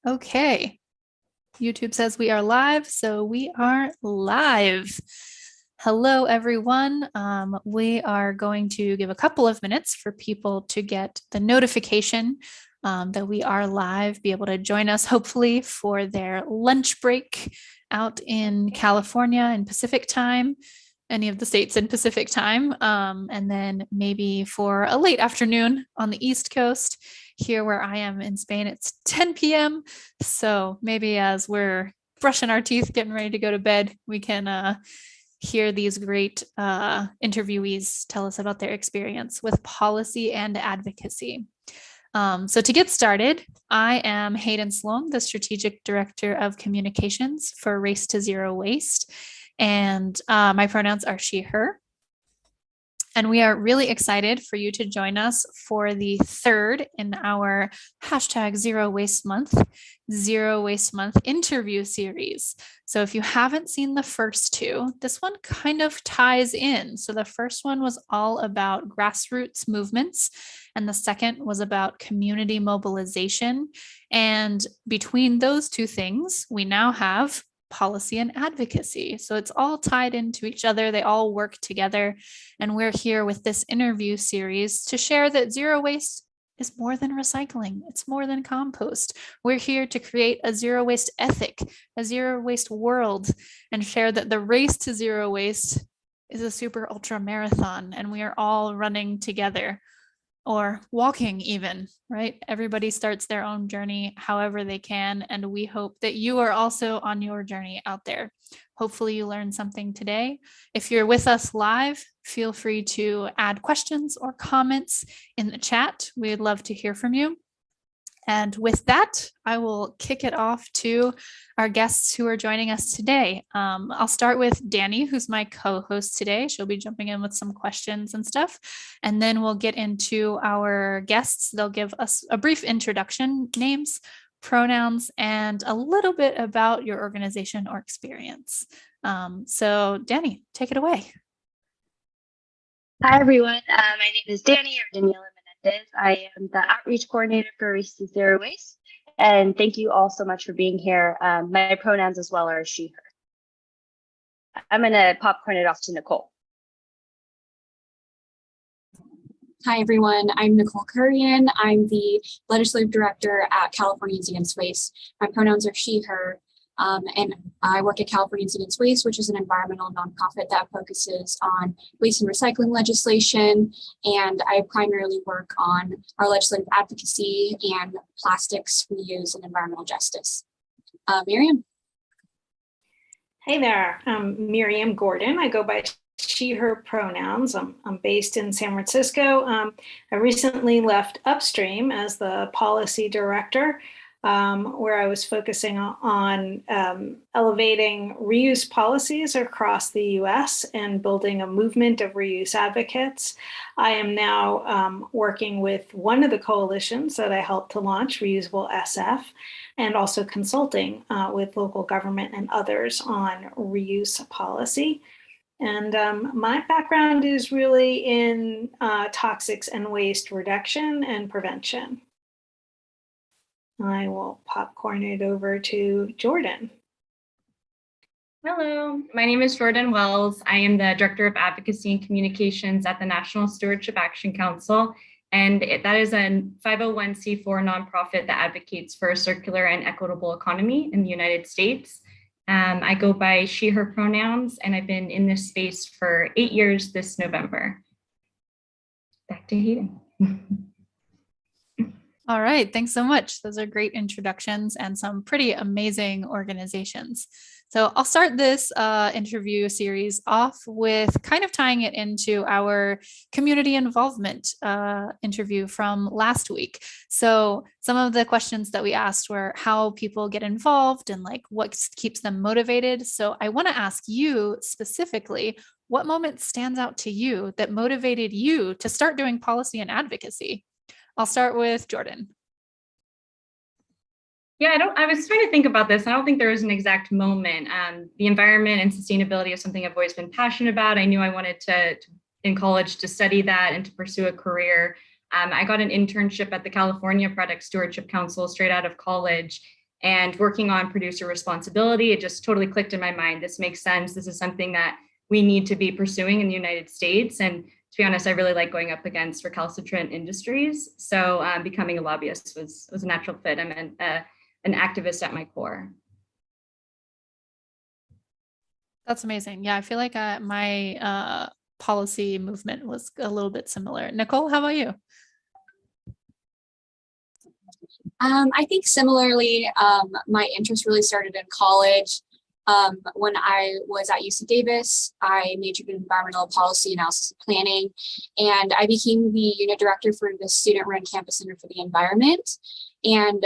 Okay. YouTube says we are live, so we are live. Hello, everyone. We are going to give a couple of minutes for people to get the notification that we are live, be able to join us hopefully for their lunch break out in California in Pacific time, any of the states in Pacific time, and then maybe for a late afternoon on the East Coast. Here where I am in Spain, it's 10 p.m. So maybe as we're brushing our teeth, getting ready to go to bed, we can hear these great interviewees tell us about their experience with policy and advocacy. So to get started, I am Hayden Sloan, the Strategic Director of Communications for Race to Zero Waste. And my pronouns are she, her. And we are really excited for you to join us for the third in our hashtag Zero Waste Month interview series. So if you haven't seen the first two, this one kind of ties in. So the first one was all about grassroots movements, and the second was about community mobilization. And between those two things, we now have policy and advocacy. So it's all tied into each other. They all work together. And we're here with this interview series to share that zero waste is more than recycling. It's more than compost. We're here to create a zero waste ethic, a zero waste world, and share that the race to zero waste is a super ultra marathon, and we are all running together. Or walking even, right? Everybody starts their own journey however they can. And we hope that you are also on your journey out there. Hopefully you learned something today. If you're with us live, feel free to add questions or comments in the chat. We'd love to hear from you. And with that, I will kick it off to our guests who are joining us today. I'll start with Danny, who's my co-host today. She'll be jumping in with some questions and stuff. And then we'll get into our guests. They'll give us a brief introduction, names, pronouns, and a little bit about your organization or experience. So Danny, take it away. Hi, everyone. My name is Danny or Daniella Menendez. I am the outreach coordinator for Race to Zero Waste. And thank you all so much for being here. My pronouns as well are she, her. I'm going to popcorn it off to Nicole. Hi, everyone. I'm Nicole Kurian. I'm the legislative director at Californians Against Waste. My pronouns are she, her. And I work at Californians Against Waste, which is an environmental nonprofit that focuses on waste and recycling legislation. And I primarily work on our legislative advocacy and plastics reuse and environmental justice. Miriam. Hey there, I'm Miriam Gordon. I go by she, her pronouns. I'm based in San Francisco. I recently left Upstream as the policy director, where I was focusing on elevating reuse policies across the US and building a movement of reuse advocates. I am now working with one of the coalitions that I helped to launch, Reusable SF, and also consulting with local government and others on reuse policy. And my background is really in toxics and waste reduction and prevention. I will popcorn it over to Jordan. Hello, my name is Jordan Wells. I am the Director of Advocacy and Communications at the National Stewardship Action Council, and that is a 501c4 nonprofit that advocates for a circular and equitable economy in the United States. I go by she, her pronouns, and I've been in this space for 8 years this November. Back to Hayden. All right, thanks so much. Those are great introductions and some pretty amazing organizations. So I'll start this interview series off with kind of tying it into our community involvement interview from last week. So some of the questions that we asked were how people get involved and like what keeps them motivated. So I want to ask you specifically, what moment stands out to you that motivated you to start doing policy and advocacy? I'll start with Jordan. Yeah, I was trying to think about this. I don't think there was an exact moment. The environment and sustainability is something I've always been passionate about. I knew I wanted to in college to study that and to pursue a career. I got an internship at the California Product Stewardship Council straight out of college. And working on producer responsibility, it just totally clicked in my mind. This makes sense. This is something that we need to be pursuing in the United States. And to be honest, I really like going up against recalcitrant industries. So becoming a lobbyist was a natural fit. I'm an activist at my core. That's amazing. Yeah, I feel like my policy movement was a little bit similar. Nicole, how about you? I think similarly, my interest really started in college. When I was at UC Davis, I majored in environmental policy analysis and planning, and I became the unit director for the student-run Campus Center for the Environment. And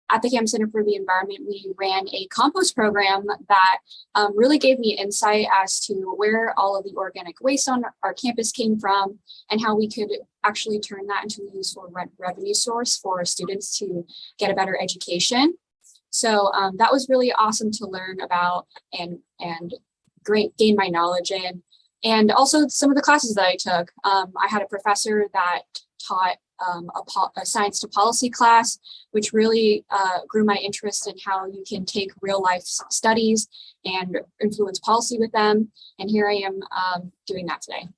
at the Campus Center for the Environment, we ran a compost program that really gave me insight as to where all of the organic waste on our campus came from and how we could actually turn that into a useful revenue source for students to get a better education. So that was really awesome to learn about and gain my knowledge in. And also some of the classes that I took. I had a professor that taught a science to policy class, which really grew my interest in how you can take real life studies and influence policy with them. And here I am doing that today.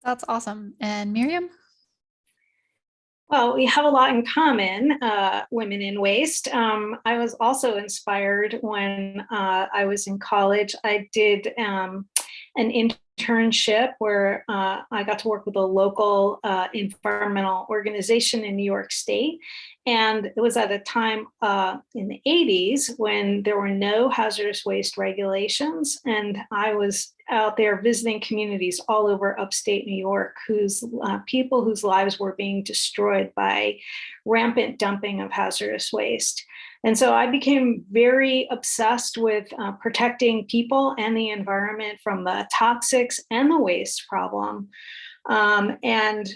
That's awesome. And Miriam? Well, we have a lot in common, women in waste. I was also inspired when I was in college. I did an internship where I got to work with a local environmental organization in New York State. And it was at a time in the 80s when there were no hazardous waste regulations. And I was out there visiting communities all over upstate New York, whose people whose lives were being destroyed by rampant dumping of hazardous waste. And so I became very obsessed with protecting people and the environment from the toxics and the waste problem. And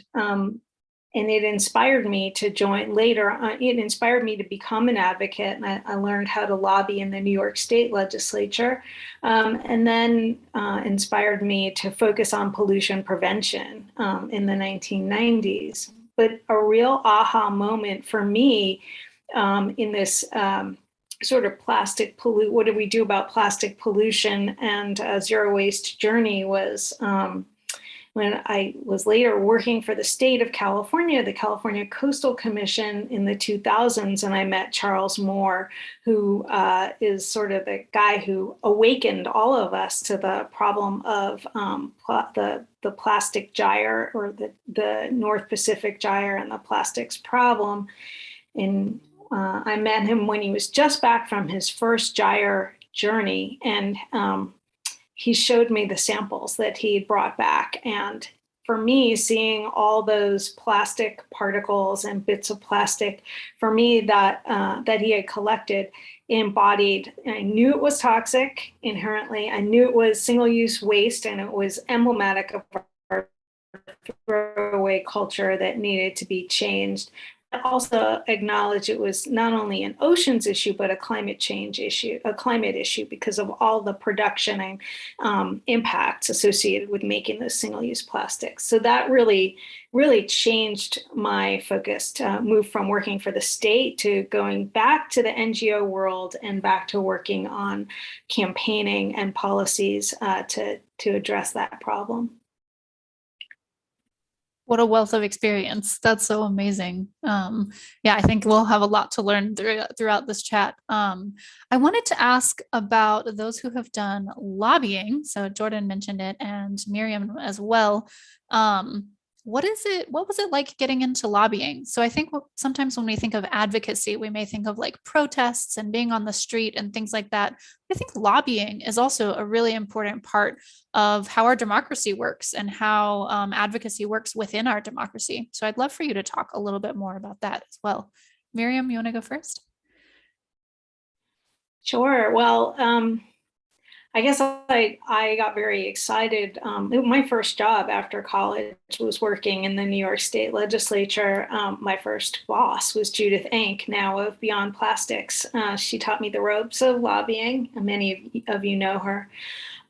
it inspired me to join later. It inspired me to become an advocate. And I learned how to lobby in the New York State legislature, and then inspired me to focus on pollution prevention in the 1990s. But a real aha moment for me in this sort of what do we do about plastic pollution and zero waste journey was when I was later working for the state of California, the California Coastal Commission in the 2000s, and I met Charles Moore, who is sort of the guy who awakened all of us to the problem of the plastic gyre, or the North Pacific gyre and the plastics problem. And I met him when he was just back from his first gyre journey, and he showed me the samples that he had brought back. And for me, seeing all those plastic particles and bits of plastic, for me, that he had collected embodied, I knew it was toxic inherently. I knew it was single-use waste, and it was emblematic of our throwaway culture that needed to be changed. I also acknowledge it was not only an oceans issue, but a climate change issue, because of all the production and impacts associated with making those single-use plastics. So that really, really changed my focus to move from working for the state to going back to the NGO world and back to working on campaigning and policies to address that problem. What a wealth of experience. That's so amazing. Yeah, I think we'll have a lot to learn throughout this chat. I wanted to ask about those who have done lobbying. So Jordan mentioned it, and Miriam as well. What was it like getting into lobbying? So I think sometimes when we think of advocacy, we may think of like protests and being on the street and things like that. I think lobbying is also a really important part of how our democracy works and how advocacy works within our democracy. So I'd love for you to talk a little bit more about that as well. Miriam, you want to go first? Sure. Well, I guess I got very excited. My first job after college was working in the New York State legislature. My first boss was Judith Enck, now of Beyond Plastics. She taught me the ropes of lobbying, and many of you know her.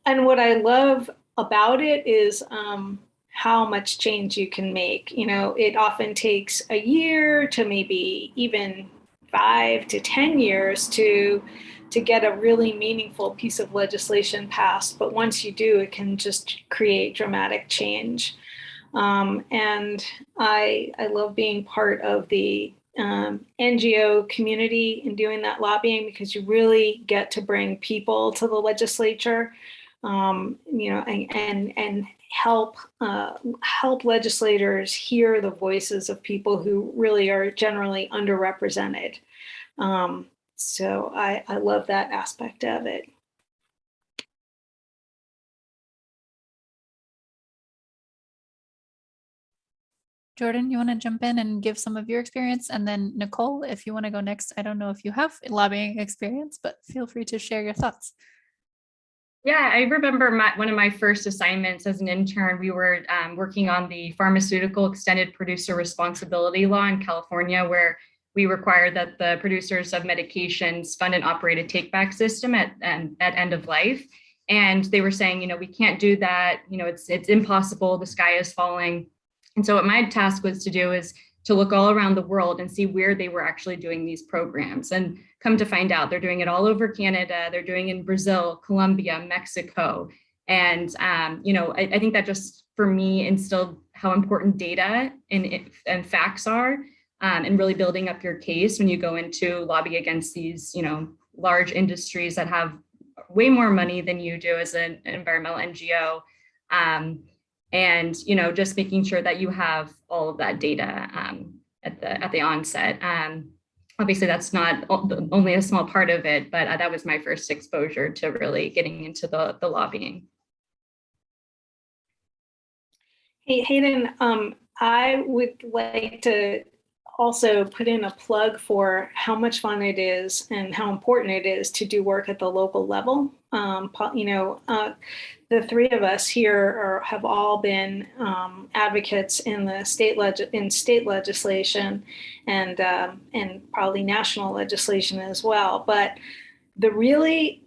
And what I love about it is how much change you can make. You know, it often takes a year to maybe even 5 to 10 years to get a really meaningful piece of legislation passed. But once you do, it can just create dramatic change. And I love being part of the NGO community and doing that lobbying, because you really get to bring people to the legislature, you know, and help legislators hear the voices of people who really are generally underrepresented. So I love that aspect of it. Jordan, you want to jump in and give some of your experience? And then Nicole, if you want to go next, I don't know if you have lobbying experience, but feel free to share your thoughts. Yeah, I remember one of my first assignments as an intern. We were working on the pharmaceutical extended producer responsibility law in California, where we required that the producers of medications fund and operate a take-back system at end of life. And they were saying, you know, we can't do that. You know, it's impossible. The sky is falling. And so what my task was to do is to look all around the world and see where they were actually doing these programs, and come to find out they're doing it all over Canada. They're doing it in Brazil, Colombia, Mexico. And, you know, I think that just for me instilled how important data and facts are, and really building up your case when you go into lobby against these, you know, large industries that have way more money than you do as an environmental NGO. And, you know, just making sure that you have all of that data at the onset. Obviously, that's not only a small part of it, but that was my first exposure to really getting into the lobbying. Hey, Hayden, I would like to also put in a plug for how much fun it is and how important it is to do work at the local level. You know, the three of us here have all been advocates in the state legislation and probably national legislation as well. But the really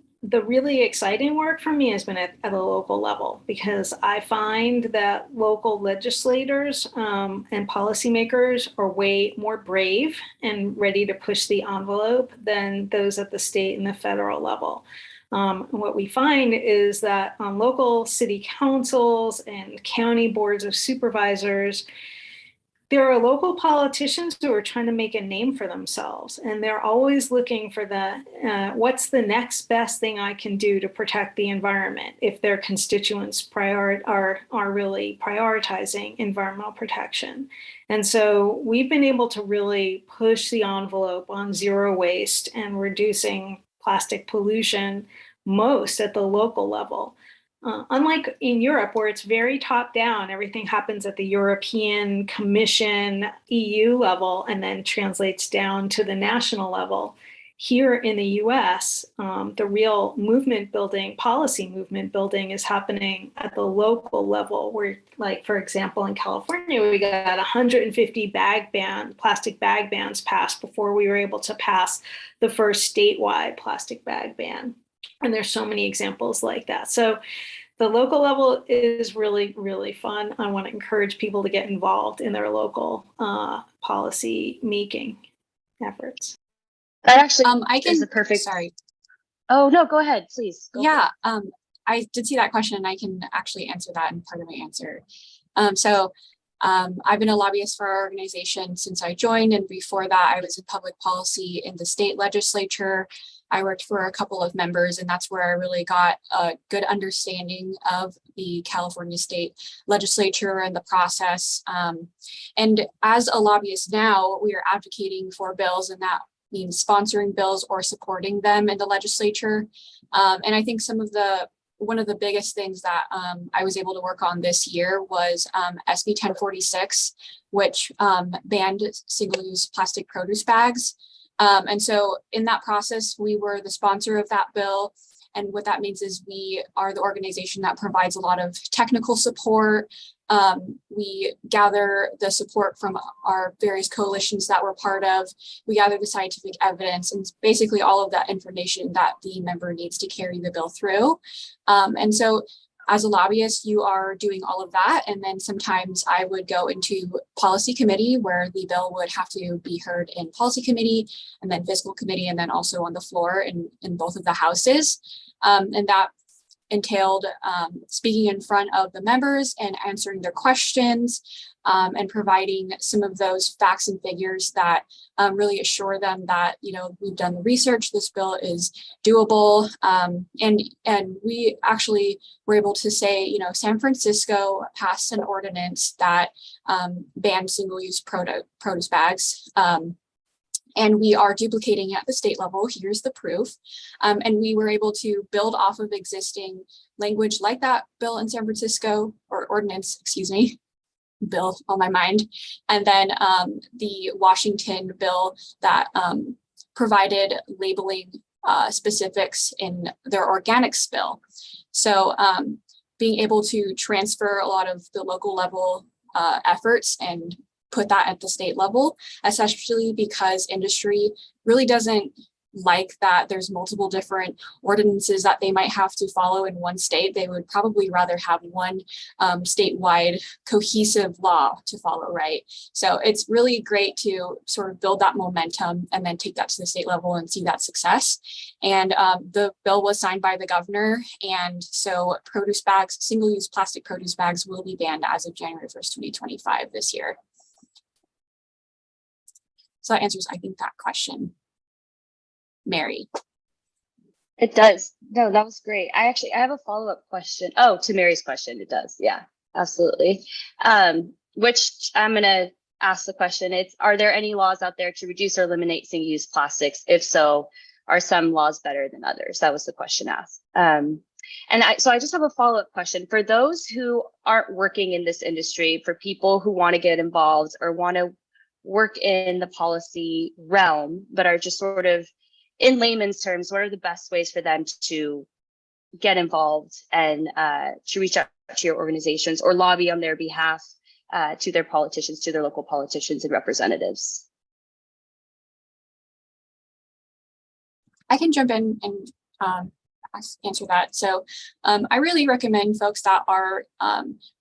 exciting work for me has been at the local level, because I find that local legislators and policymakers are way more brave and ready to push the envelope than those at the state and the federal level. What we find is that on local city councils and county boards of supervisors, there are local politicians who are trying to make a name for themselves, and they're always looking for what's the next best thing I can do to protect the environment if their constituents are really prioritizing environmental protection. And so we've been able to really push the envelope on zero waste and reducing plastic pollution most at the local level. Unlike in Europe, where it's very top down, everything happens at the European Commission, EU level, and then translates down to the national level. Here in the US, the real policy movement building is happening at the local level, where, like, for example, in California, we got 150 plastic bag bans passed before we were able to pass the first statewide plastic bag ban. And there's so many examples like that. So the local level is really, really fun. I want to encourage people to get involved in their local policy making efforts. That actually is a perfect. Sorry. Oh, no, go ahead, please. Yeah, I did see that question, and I can actually answer that in part of my answer. I've been a lobbyist for our organization since I joined, and before that I was in public policy in the state legislature. I worked for a couple of members, and that's where I really got a good understanding of the California state legislature and the process. And as a lobbyist now, we are advocating for bills, and that means sponsoring bills or supporting them in the legislature. And I think one of the biggest things that I was able to work on this year was SB 1046, which banned single-use plastic produce bags. And so in that process, we were the sponsor of that bill. And what that means is we are the organization that provides a lot of technical support. We gather the support from our various coalitions that we're part of. We gather the scientific evidence and basically all of that information that the member needs to carry the bill through. And so as a lobbyist, you are doing all of that. And then sometimes I would go into policy committee where the bill would have to be heard in policy committee and then fiscal committee, and then also on the floor in both of the houses. And that entailed speaking in front of the members and answering their questions and providing some of those facts and figures that really assure them that, you know, we've done the research, this bill is doable. And we actually were able to say, you know, San Francisco passed an ordinance that banned single-use produce bags. And we are duplicating it at the state level. Here's the proof. And we were able to build off of existing language like that bill in San Francisco, or ordinance, excuse me, bill on my mind. And then the Washington bill that provided labeling specifics in their organics bill. So being able to transfer a lot of the local level efforts and put that at the state level, especially because industry really doesn't like that there's multiple different ordinances that they might have to follow in one state. They would probably rather have one statewide cohesive law to follow, right? So it's really great to sort of build that momentum and then take that to the state level and see that success. And the bill was signed by the governor. And so produce bags, single-use plastic produce bags will be banned as of January 1st, 2025 this year. So that answers, I think, that question. Mary. It does. No, that was great. I have a follow-up question. Oh, to Mary's question, it does. Yeah, absolutely. Which I'm going to ask the question. Are there any laws out there to reduce or eliminate single-use plastics? If so, are some laws better than others? That was the question asked. So I just have a follow-up question. For those who aren't working in this industry, for people who want to get involved or want to work in the policy realm, but are just sort of in layman's terms, what are the best ways for them to get involved and to reach out to your organizations or lobby on their behalf to their politicians, to their local politicians and representatives? I can jump in and answer that. So I really recommend folks that are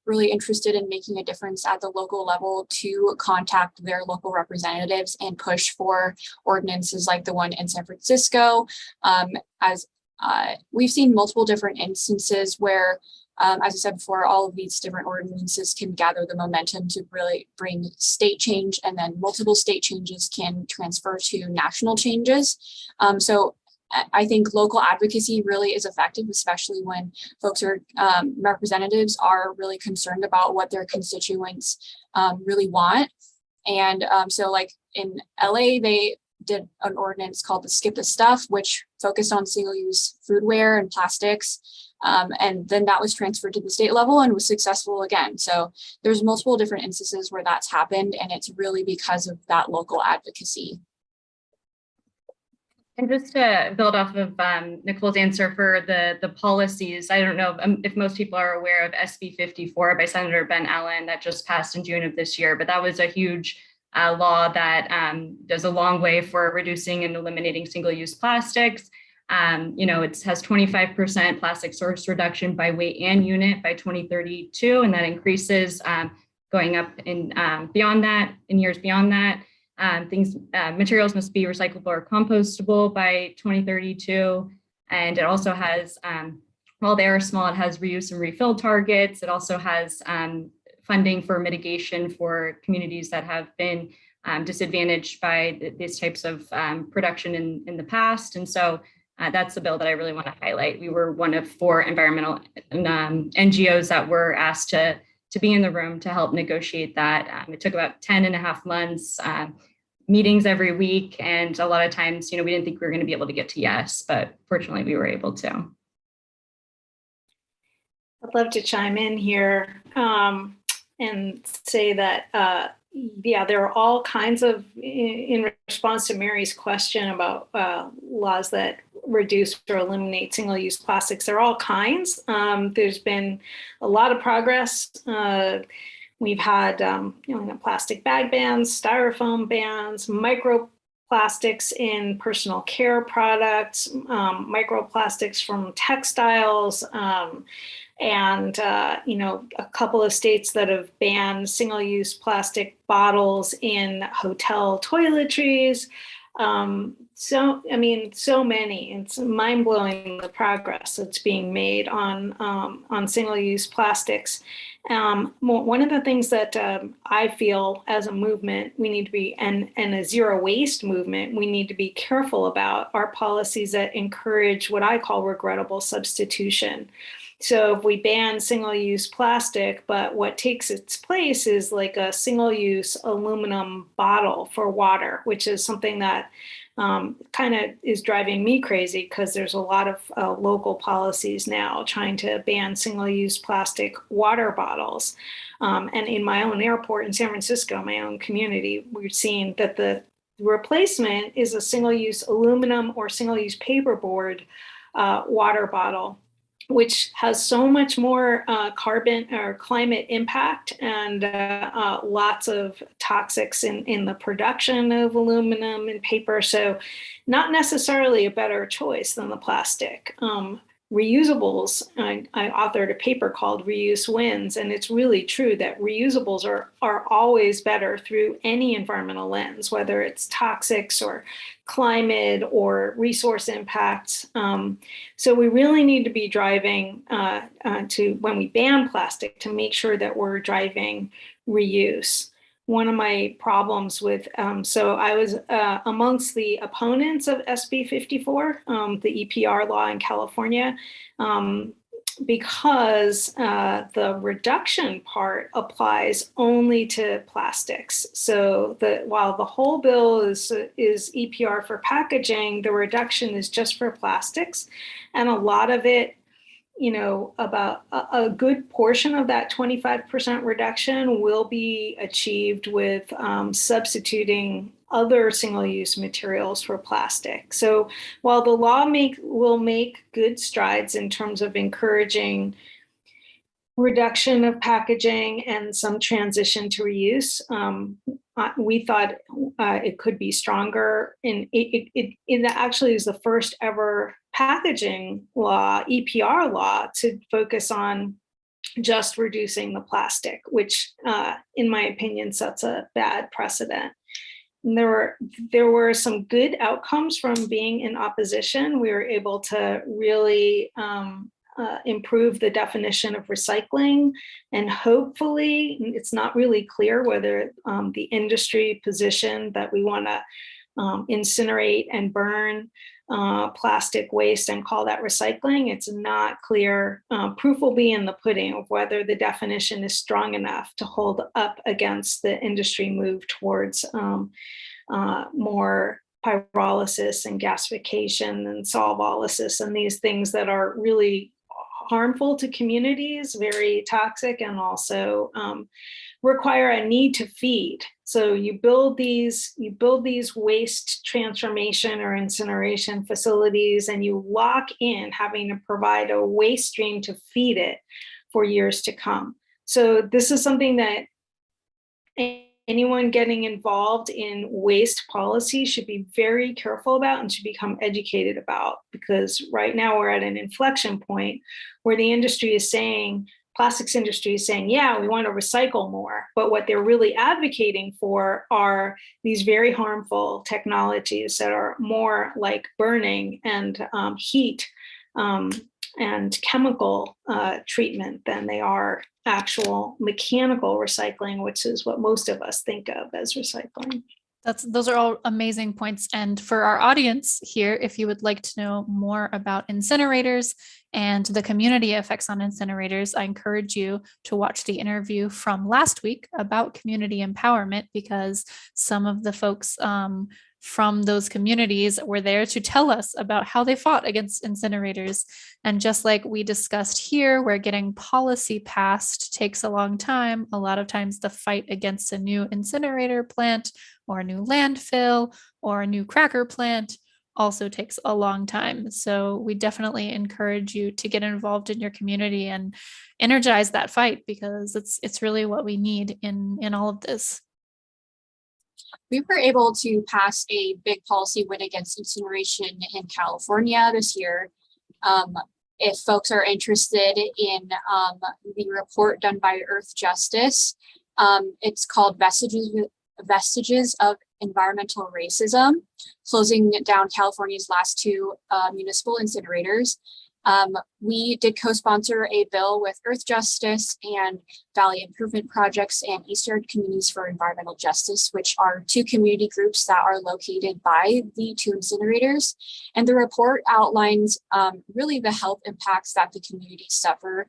really interested in making a difference at the local level to contact their local representatives and push for ordinances like the one in San Francisco. As we've seen multiple different instances where, as I said before, all of these different ordinances can gather the momentum to really bring state change, and then multiple state changes can transfer to national changes. So I think local advocacy really is effective, especially when folks are representatives are really concerned about what their constituents really want. And so like in LA, they did an ordinance called the Skip the Stuff, which focused on single-use foodware and plastics. And then that was transferred to the state level and was successful again. So there's multiple different instances where that's happened, and it's really because of that local advocacy. And just to build off of Nicole's answer for the policies, I don't know if most people are aware of SB 54 by Senator Ben Allen that just passed in June of this year, but that was a huge law that does a long way for reducing and eliminating single-use plastics. You know, it has 25% plastic source reduction by weight and unit by 2032, and that increases going up in beyond that, in years beyond that. Materials must be recyclable or compostable by 2032. And it also has, while they are small, it has reuse and refill targets. It also has funding for mitigation for communities that have been disadvantaged by these types of production in the past. And so that's the bill that I really want to highlight. We were one of 4 environmental NGOs that were asked to be in the room to help negotiate that. It took about 10.5 months, meetings every week. And a lot of times, you know, we didn't think we were going to be able to get to yes, but fortunately we were able to. I'd love to chime in here and say that, yeah, there are all kinds of, in response to Mary's question about laws that reduce or eliminate single-use plastics, there are all kinds. There's been a lot of progress. We've had plastic bag bans, styrofoam bans, microplastics in personal care products, microplastics from textiles, and a couple of states that have banned single-use plastic bottles in hotel toiletries. So many. It's mind-blowing the progress that's being made on single-use plastics. One of the things that I feel as a movement we need to be, and a zero waste movement, we need to be careful about are policies that encourage what I call regrettable substitution. So if we ban single-use plastic, but what takes its place is like a single-use aluminum bottle for water, which is something that kind of is driving me crazy because there's a lot of local policies now trying to ban single-use plastic water bottles. And in my own airport in San Francisco, my own community, we've seen that the replacement is a single-use aluminum or single-use paperboard water bottle, which has so much more carbon or climate impact and lots of toxics in the production of aluminum and paper. So not necessarily a better choice than the plastic. Reusables, I authored a paper called Reuse Wins, and it's really true that reusables are always better through any environmental lens, whether it's toxics or climate or resource impacts. So we really need to be driving to, when we ban plastic, to make sure that we're driving reuse. One of my problems with, so I was amongst the opponents of SB 54, the EPR law in California, because the reduction part applies only to plastics. So while the whole bill is EPR for packaging, the reduction is just for plastics. And a lot of it, about a good portion of that 25% reduction will be achieved with substituting other single-use materials for plastic. So while the law will make good strides in terms of encouraging reduction of packaging and some transition to reuse, we thought it could be stronger. And it actually is the first ever packaging law, EPR law, to focus on just reducing the plastic, which in my opinion sets a bad precedent. And there were some good outcomes from being in opposition. We were able to really improve the definition of recycling, and hopefully, it's not really clear whether the industry position that we want to incinerate and burn plastic waste and call that recycling. It's not clear. Proof will be in the pudding of whether the definition is strong enough to hold up against the industry move towards more pyrolysis and gasification and solvolysis and these things that are really harmful to communities, very toxic, and also require a need to feed. So you build these waste transformation or incineration facilities, and you lock in having to provide a waste stream to feed it for years to come. So this is something that anyone getting involved in waste policy should be very careful about and should become educated about, because right now we're at an inflection point where the industry is saying, plastics industry is saying, yeah, we want to recycle more. But what they're really advocating for are these very harmful technologies that are more like burning and heat and chemical treatment than they are actual mechanical recycling, which is what most of us think of as recycling. Those are all amazing points. And for our audience here, if you would like to know more about incinerators and the community effects on incinerators, I encourage you to watch the interview from last week about community empowerment, because some of the folks from those communities were there to tell us about how they fought against incinerators. And just like we discussed here, where getting policy passed takes a long time, a lot of times the fight against a new incinerator plant or a new landfill or a new cracker plant also takes a long time. So we definitely encourage you to get involved in your community and energize that fight, because it's really what we need in all of this. We were able to pass a big policy win against incineration in California this year. if folks are interested in the report done by Earth Justice, it's called Vestiges of Environmental Racism, closing down California's last two municipal incinerators. We did co-sponsor a bill with Earth Justice and Valley Improvement Projects and Eastern Communities for Environmental Justice, which are two community groups that are located by the two incinerators. And the report outlines really the health impacts that the communities suffer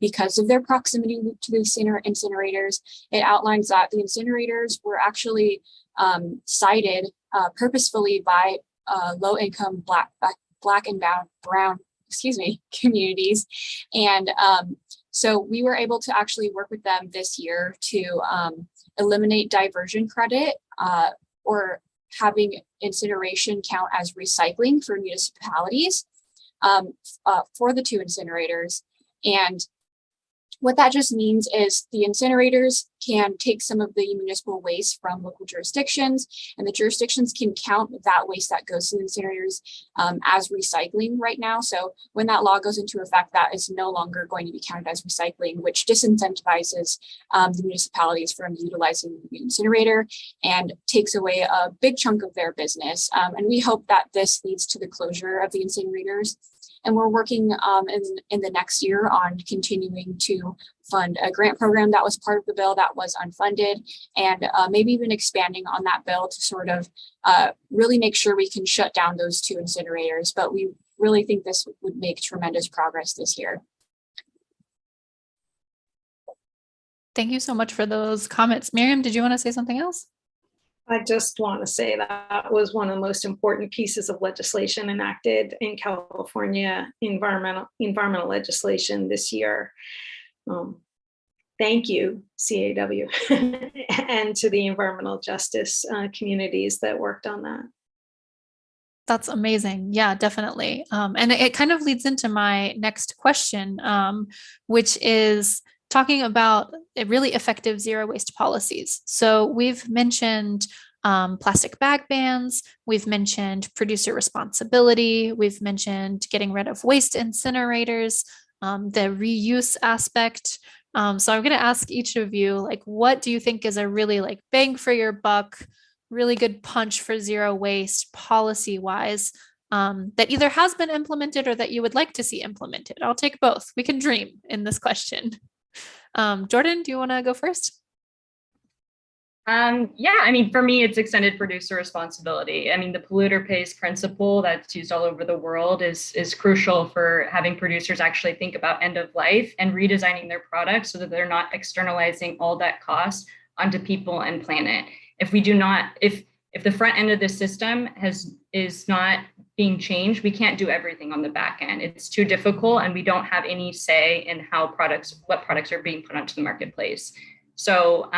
because of their proximity to the incinerators. It outlines that the incinerators were actually cited purposefully by low-income Black and brown communities. And so we were able to actually work with them this year to eliminate diversion credit or having incineration count as recycling for municipalities for the two incinerators. And what that just means is the incinerators can take some of the municipal waste from local jurisdictions, and the jurisdictions can count that waste that goes to the incinerators as recycling right now. So when that law goes into effect, that is no longer going to be counted as recycling, which disincentivizes the municipalities from utilizing the incinerator and takes away a big chunk of their business. And we hope that this leads to the closure of the incinerators. And we're working in the next year on continuing to fund a grant program that was part of the bill that was unfunded, and maybe even expanding on that bill to sort of really make sure we can shut down those two incinerators. But we really think this would make tremendous progress this year. Thank you so much for those comments. Miriam, did you want to say something else? I just want to say that was one of the most important pieces of legislation enacted in California environmental legislation this year. Thank you, CAW, and to the environmental justice communities that worked on that. That's amazing. Yeah, definitely. And it kind of leads into my next question, which is talking about really effective zero waste policies. So we've mentioned plastic bag bans, we've mentioned producer responsibility, we've mentioned getting rid of waste incinerators, the reuse aspect. So I'm going to ask each of you, like, what do you think is a really like bang for your buck, really good punch for zero waste policy wise, that either has been implemented or that you would like to see implemented? I'll take both. We can dream in this question. Jordan, do you want to go first? Yeah, I mean, for me, it's extended producer responsibility. I mean, the polluter pays principle that's used all over the world is crucial for having producers actually think about end of life and redesigning their products so that they're not externalizing all that cost onto people and planet. If we do not, if the front end of the system is not being changed, we can't do everything on the back end. It's too difficult, and we don't have any say in what products are being put onto the marketplace. So,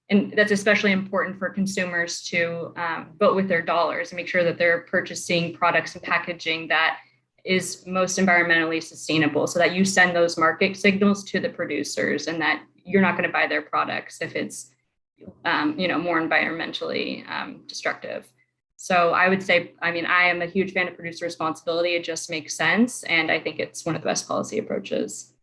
and that's especially important for consumers to vote with their dollars and make sure that they're purchasing products and packaging that is most environmentally sustainable, so that you send those market signals to the producers and that you're not going to buy their products if it's more environmentally destructive. So I would say, I mean, I am a huge fan of producer responsibility. It just makes sense. And I think it's one of the best policy approaches.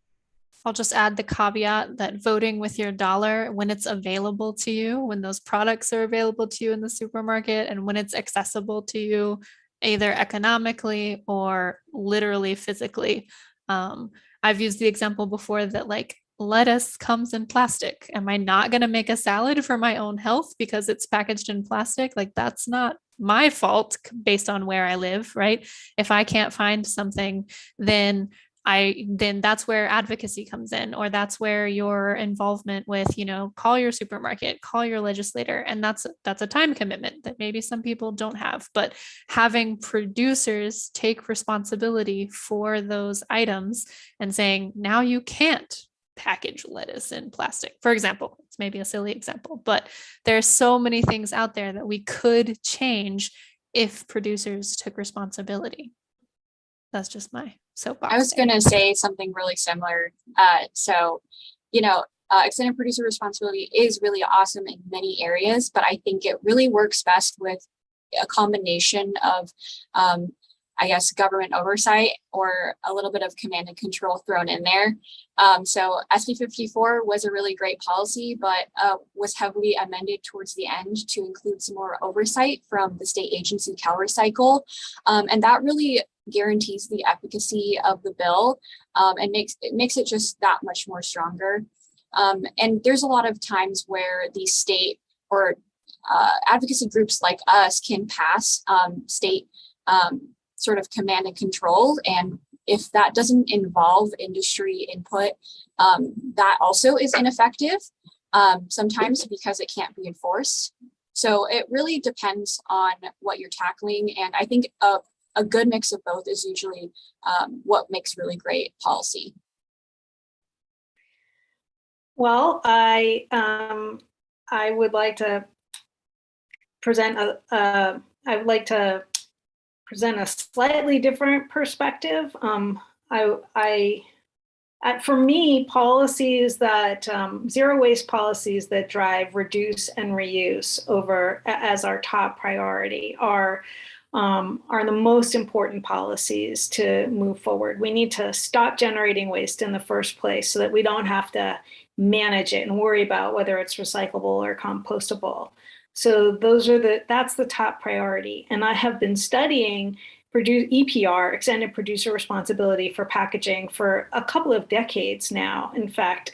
I'll just add the caveat that voting with your dollar when it's available to you, when those products are available to you in the supermarket, and when it's accessible to you, either economically or literally physically. I've used the example before that like lettuce comes in plastic. Am I not going to make a salad for my own health because it's packaged in plastic? Like that's not my fault based on where I live, right? If I can't find something, then that's where advocacy comes in, or that's where your involvement with, call your supermarket, call your legislator. And that's a time commitment that maybe some people don't have, but having producers take responsibility for those items and saying, now you can't package lettuce in plastic, for example. It's maybe a silly example, but there's so many things out there that we could change if producers took responsibility. That's just my soapbox. I was going to say something really similar. Extended producer responsibility is really awesome in many areas, but I think it really works best with a combination of I guess, government oversight or a little bit of command and control thrown in there. So SB 54 was a really great policy, but was heavily amended towards the end to include some more oversight from the state agency CalRecycle. And that really guarantees the efficacy of the bill and makes it just that much more stronger. And there's a lot of times where the state or advocacy groups like us can pass state sort of command and control. And if that doesn't involve industry input, that also is ineffective sometimes because it can't be enforced. So it really depends on what you're tackling. And I think a good mix of both is usually what makes really great policy. Well, I would like to present a slightly different perspective. For me, policies that zero waste policies that drive reduce and reuse as our top priority are the most important policies to move forward. We need to stop generating waste in the first place so that we don't have to manage it and worry about whether it's recyclable or compostable. So that's the top priority. And I have been studying EPR, extended producer responsibility for packaging, for a couple of decades now. In fact,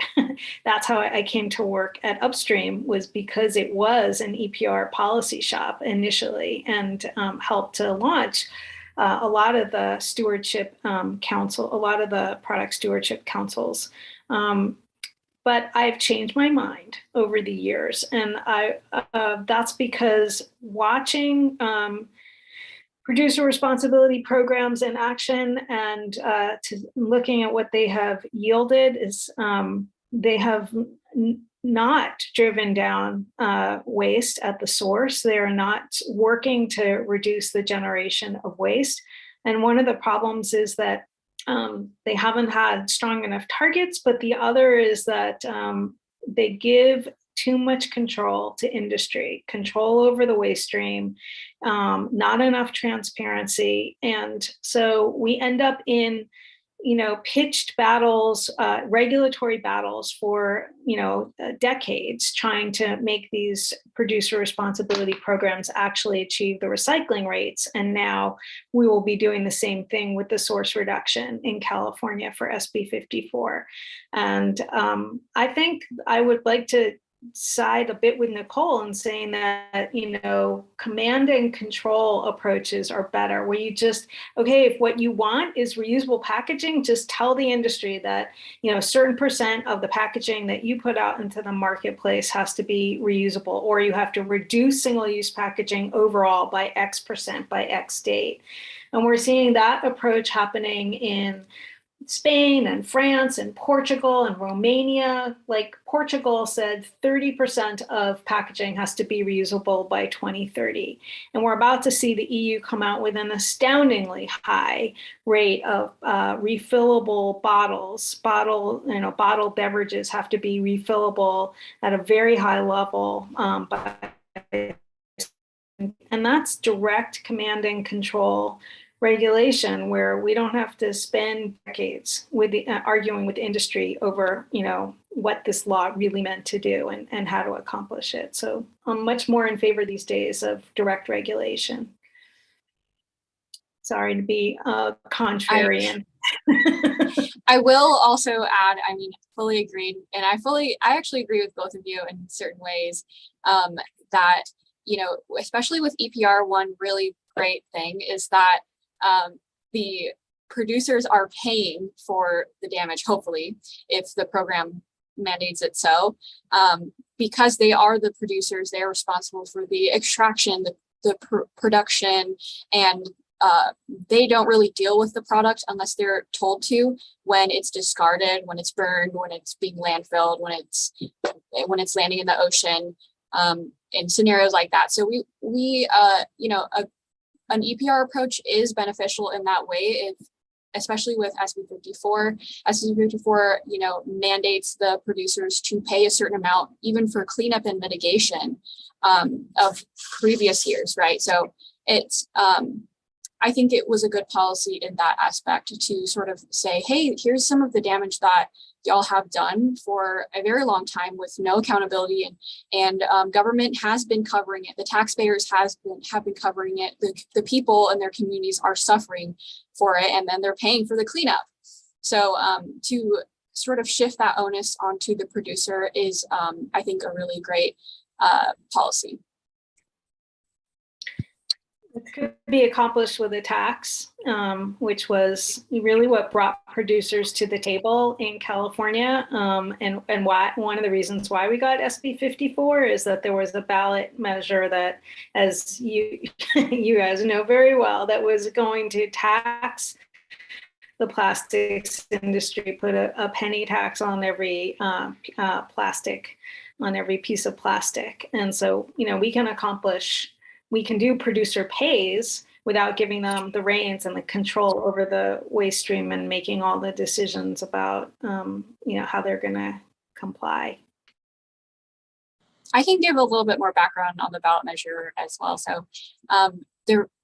that's how I came to work at Upstream, was because it was an EPR policy shop initially, and helped to launch a lot of the stewardship council, a lot of the product stewardship councils. But I've changed my mind over the years, and that's because watching producer responsibility programs in action and looking at what they have yielded is they have not driven down waste at the source. They are not working to reduce the generation of waste. And one of the problems is that they haven't had strong enough targets, but the other is that they give too much control to industry, control over the waste stream, not enough transparency. And so we end up in, pitched battles, regulatory battles for, decades, trying to make these producer responsibility programs actually achieve the recycling rates. And now we will be doing the same thing with the source reduction in California for SB 54. And I think I would like to side a bit with Nicole in saying that, command and control approaches are better, where you just, if what you want is reusable packaging, just tell the industry that, a certain percent of the packaging that you put out into the marketplace has to be reusable, or you have to reduce single-use packaging overall by X percent by X date. And we're seeing that approach happening in Spain and France and Portugal and Romania. Like Portugal said 30% of packaging has to be reusable by 2030. And we're about to see the EU come out with an astoundingly high rate of refillable bottles. Bottled beverages have to be refillable at a very high level. And that's direct command and control regulation, where we don't have to spend decades with arguing with industry over, what this law really meant to do and how to accomplish it. So I'm much more in favor these days of direct regulation. Sorry to be contrarian. I will also add, fully agreed. And I actually agree with both of you in certain ways, that, especially with EPR, one really great thing is that the producers are paying for the damage, hopefully, if the program mandates it so, because they are the producers. They are responsible for the extraction, the production, and they don't really deal with the product unless they're told to, when it's discarded, when it's burned, when it's being landfilled, when it's landing in the ocean, in scenarios like that. So an EPR approach is beneficial in that way, especially with SB 54. SB 54, mandates the producers to pay a certain amount, even for cleanup and mitigation of previous years, right? So it's, I I think it was a good policy in that aspect to sort of say, hey, here's some of the damage that y'all have done for a very long time with no accountability, and government has been covering it. The taxpayers have been covering it. The people in their communities are suffering for it, and then they're paying for the cleanup. So to sort of shift that onus onto the producer is, I think, a really great policy. It could be accomplished with a tax, which was really what brought producers to the table in California. And why, one of the reasons why we got SB 54 is that there was a ballot measure that, as you guys know very well, that was going to tax the plastics industry, put a penny tax on every plastic, on every piece of plastic. And so, we can do producer pays without giving them the reins and the control over the waste stream and making all the decisions about, how they're going to comply. I can give a little bit more background on the ballot measure as well. So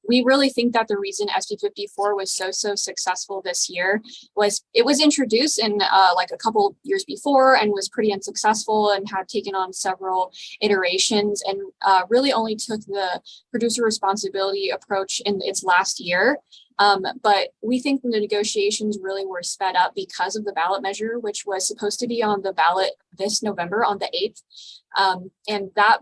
we really think that the reason SB 54 was so successful this year was it was introduced in like a couple years before and was pretty unsuccessful and had taken on several iterations, and really only took the producer responsibility approach in its last year. But we think the negotiations really were sped up because of the ballot measure, which was supposed to be on the ballot this November on the 8th. And that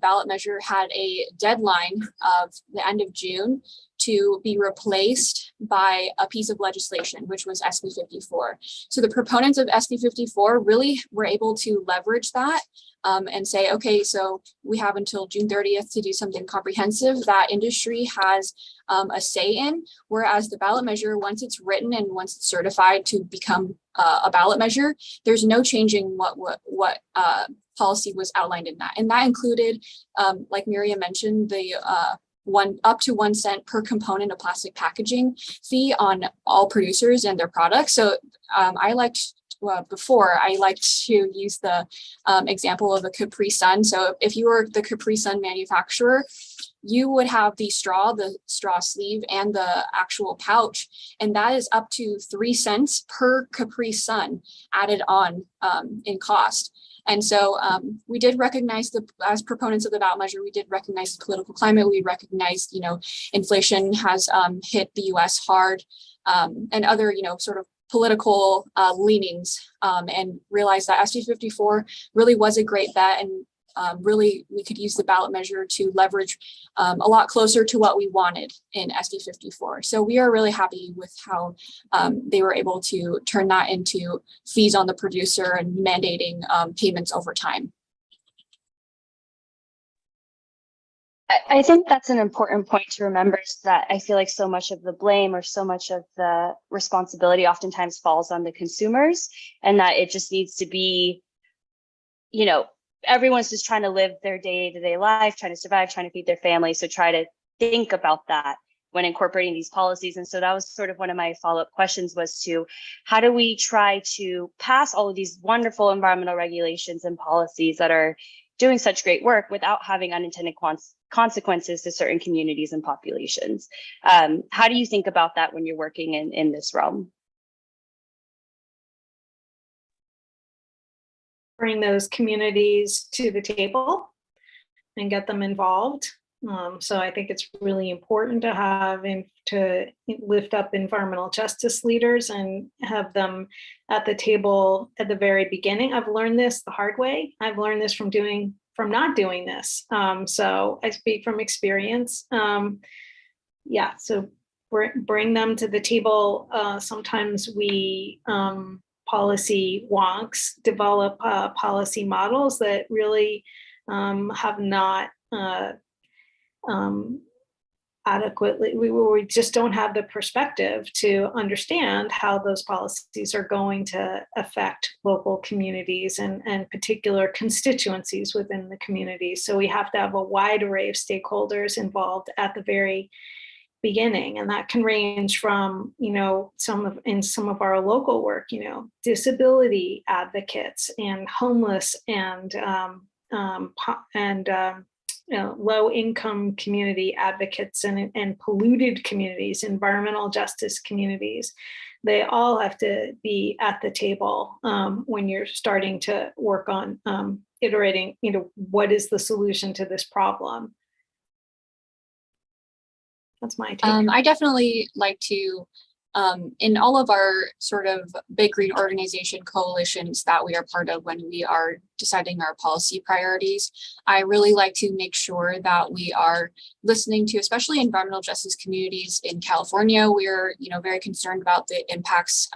ballot measure had a deadline of the end of June to be replaced by a piece of legislation, which was SB 54. So the proponents of SB 54 really were able to leverage that and say, okay, so we have until June 30th to do something comprehensive that industry has a say in, whereas the ballot measure, once it's written and once it's certified to become a ballot measure, there's no changing what policy was outlined in that. And that included, like Miriam mentioned, the up to 1 cent per component of plastic packaging fee on all producers and their products. So I liked to use the example of a Capri Sun. So if you were the Capri Sun manufacturer, you would have the straw sleeve, and the actual pouch, and that is up to 3 cents per Capri Sun added on in cost. And so we did recognize as proponents of the ballot measure, we did recognize the political climate. We recognized, inflation has hit the U.S. hard, and other, sort of political leanings, and realized that SB 54 really was a great bet, and really we could use the ballot measure to leverage a lot closer to what we wanted in SB 54. So we are really happy with how they were able to turn that into fees on the producer and mandating payments over time. I think that's an important point to remember, is that I feel like so much of the blame or so much of the responsibility oftentimes falls on the consumers, and that it just needs to be, everyone's just trying to live their day-to-day life, trying to survive, trying to feed their family. So try to think about that when incorporating these policies. And so that was sort of one of my follow-up questions, was to how do we try to pass all of these wonderful environmental regulations and policies that are doing such great work without having unintended consequences to certain communities and populations? How do you think about that when you're working in this realm? Bring those communities to the table and get them involved. So I think it's really important to lift up environmental justice leaders and have them at the table at the very beginning. I've learned this the hard way. I've learned this from not doing this. So I speak from experience. So bring them to the table. Sometimes we policy wonks develop policy models that really have not adequately, we just don't have the perspective to understand how those policies are going to affect local communities and particular constituencies within the community. So we have to have a wide array of stakeholders involved at the very beginning, and that can range from some of our local work, disability advocates and homeless and low income community advocates and polluted communities, environmental justice communities. They all have to be at the table when you're starting to work on iterating, what is the solution to this problem? That's my take. I definitely like to, in all of our sort of big green organization coalitions that we are part of when we are deciding our policy priorities, I really like to make sure that we are listening to, especially environmental justice communities in California. We're, very concerned about the impacts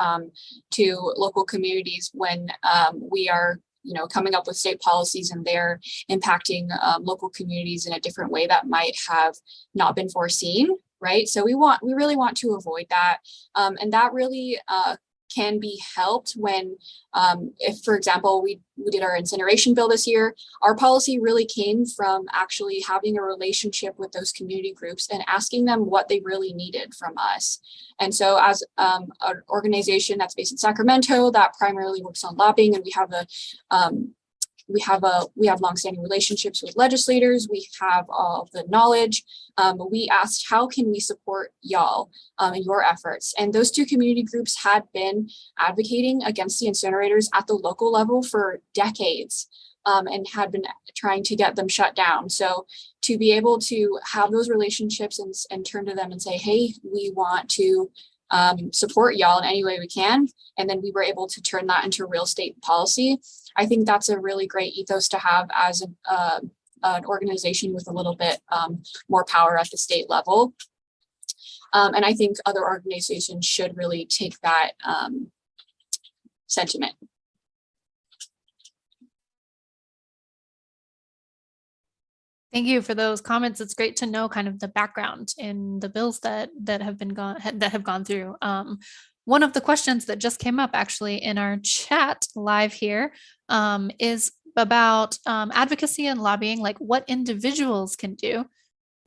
to local communities when we are coming up with state policies and they're impacting local communities in a different way that might have not been foreseen, right? So we really want to avoid that. And that really can be helped when, if, for example, we did our incineration bill this year, our policy really came from actually having a relationship with those community groups and asking them what they really needed from us. And so as an organization that's based in Sacramento that primarily works on lobbying, and we have longstanding relationships with legislators. We have all the knowledge. We asked, how can we support y'all in your efforts? And those two community groups had been advocating against the incinerators at the local level for decades and had been trying to get them shut down. So to be able to have those relationships and turn to them and say, hey, we want to support y'all in any way we can. And then we were able to turn that into real state policy. I think that's a really great ethos to have as an organization with a little bit more power at the state level. And I think other organizations should really take that sentiment. Thank you for those comments. It's great to know kind of the background in the bills that have gone through. One of the questions that just came up actually in our chat live here is about advocacy and lobbying, like what individuals can do,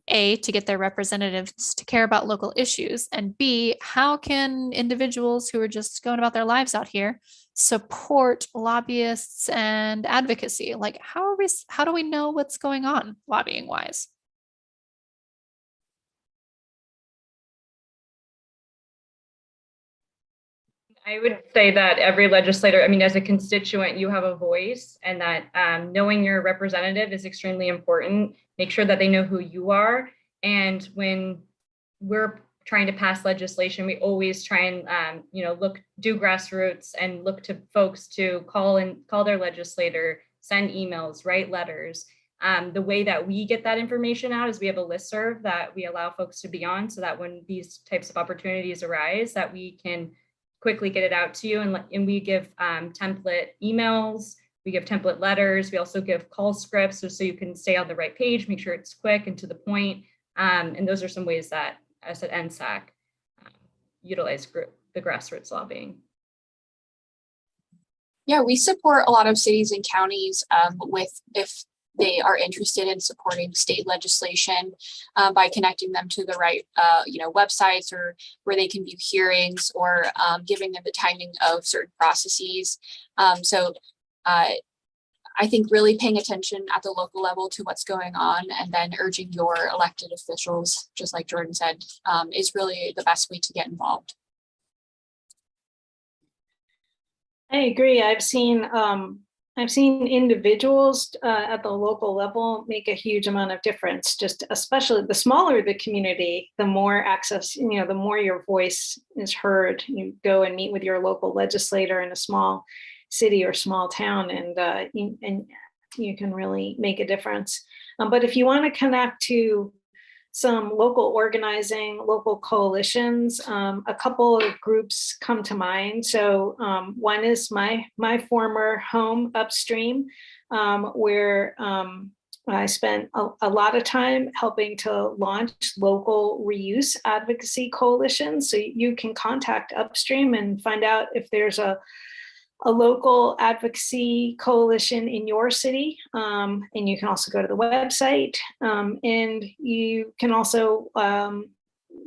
A, to get their representatives to care about local issues, and B, how can individuals who are just going about their lives out here support lobbyists and advocacy? Like how do we know what's going on lobbying wise? I would say that every legislator, as a constituent, you have a voice, and that knowing your representative is extremely important. Make sure that they know who you are. And when we're trying to pass legislation, we always try and, do grassroots and look to folks to call their legislator, send emails, write letters. The way that we get that information out is we have a listserv that we allow folks to be on, so that when these types of opportunities arise, that we can quickly get it out to you. And we give template emails, we give template letters, we also give call scripts so you can stay on the right page, make sure it's quick and to the point. And those are some ways that us at NSAC utilize the grassroots lobbying. Yeah, we support a lot of cities and counties if they are interested in supporting state legislation by connecting them to the right, websites or where they can view hearings or giving them the timing of certain processes. So I think really paying attention at the local level to what's going on and then urging your elected officials, just like Jordan said, is really the best way to get involved. I agree. I've seen individuals at the local level make a huge amount of difference. Just especially the smaller the community, the more access, the more your voice is heard. You go and meet with your local legislator in a small city or small town, and you can really make a difference. But if you want to connect to some local organizing, local coalitions, a couple of groups come to mind. So one is my former home upstream, where I spent a lot of time helping to launch local reuse advocacy coalitions. So you can contact upstream and find out if there's a local advocacy coalition in your city. And you can also go to the website, and you can also